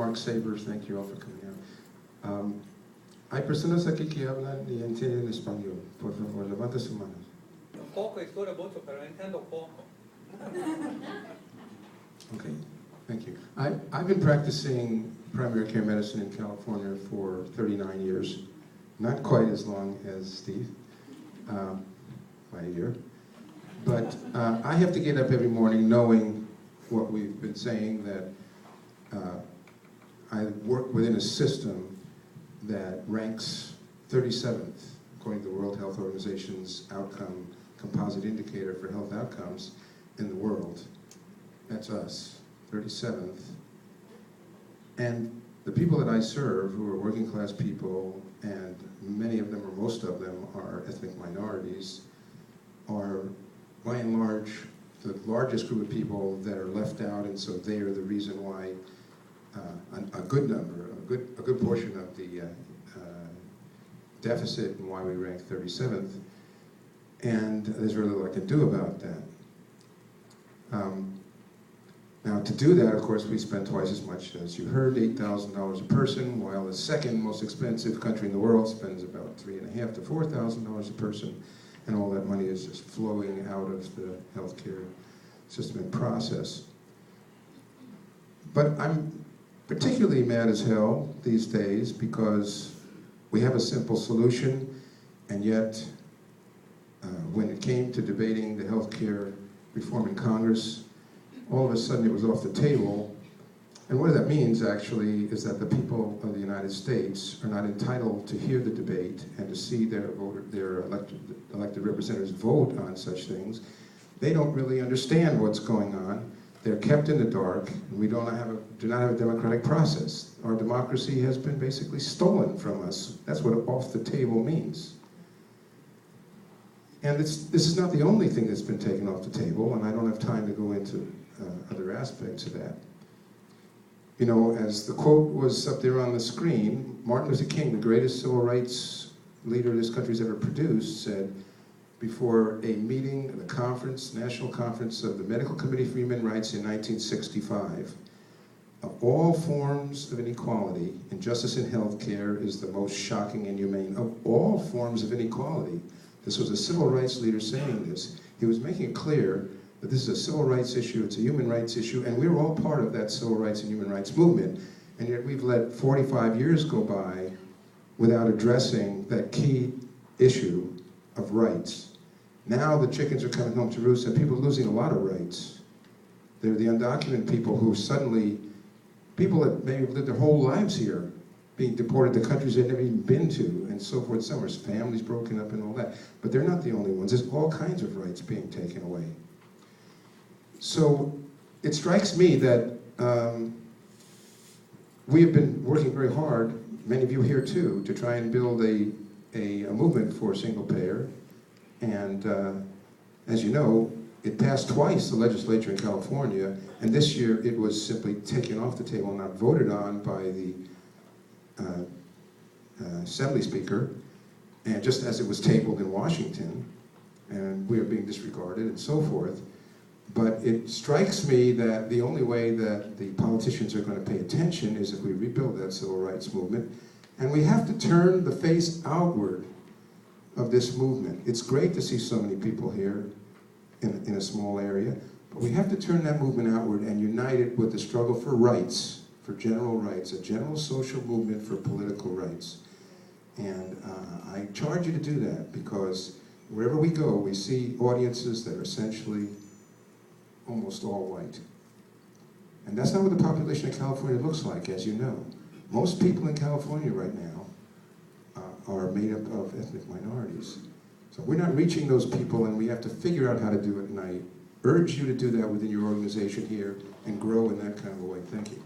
Marc Sapir, thank you all for coming out. Hay personas aquí que hablan y entienden español. Por favor, levanta su mano. Poco escucho mucho, pero entiendo poco. Okay, thank you. I've been practicing primary care medicine in California for 39 years. Not quite as long as Steve, by a year. But I have to get up every morning knowing what we've been saying, that I work within a system that ranks 37th, according to the World Health Organization's outcome composite indicator for health outcomes in the world. That's us, 37th. And the people that I serve, who are working class people, and many of them, or most of them, are ethnic minorities, are by and large the largest group of people that are left out, and so they are the reason why a good number, a good portion of the deficit, and why we rank 37th. And there's very little I can do about that. Now, to do that, of course, we spend twice as much as you heard, $8,000 a person, while the second most expensive country in the world spends about $3,500 to $4,000 a person, and all that money is just flowing out of the healthcare system and process. But I'm particularly mad as hell these days because we have a simple solution, and yet when it came to debating the healthcare reform in Congress, all of a sudden it was off the table. And what that means, actually, is that the people of the United States are not entitled to hear the debate and to see their elected representatives vote on such things. They don't really understand what's going on. They're kept in the dark, and we do not have a democratic process. Our democracy has been basically stolen from us. That's what off the table means. And this is not the only thing that's been taken off the table, and I don't have time to go into other aspects of that. You know, as the quote was up there on the screen, Martin Luther King, the greatest civil rights leader this country's ever produced, said before a meeting, the conference, National Conference of the Medical Committee for Human Rights in 1965, of all forms of inequality, injustice in healthcare is the most shocking and inhumane. Of all forms of inequality, this was a civil rights leader saying this. He was making it clear that this is a civil rights issue, it's a human rights issue, and we're all part of that civil rights and human rights movement. And yet we've let 45 years go by without addressing that key issue of rights. Now the chickens are coming home to roost, and people are losing a lot of rights. They're the undocumented people who suddenly, people that maybe have lived their whole lives here, being deported to countries they've never even been to, and so forth. Some are families broken up and all that. But they're not the only ones. There's all kinds of rights being taken away. So it strikes me that we have been working very hard, many of you here too, to try and build a movement for single payer. And as you know, it passed twice the legislature in California, and this year it was simply taken off the table and not voted on by the Assembly Speaker, and just as it was tabled in Washington, and we are being disregarded and so forth. But it strikes me that the only way that the politicians are going to pay attention is if we rebuild that civil rights movement. And we have to turn the face outward of this movement. It's great to see so many people here in a small area, but we have to turn that movement outward and unite it with the struggle for rights, for general rights, a general social movement for political rights. And I charge you to do that, because wherever we go, we see audiences that are essentially almost all white. And that's not what the population of California looks like, as you know. Most people in California right now are made up of ethnic minorities. So we're not reaching those people, and we have to figure out how to do it, and I urge you to do that within your organization here and grow in that kind of a way. Thank you.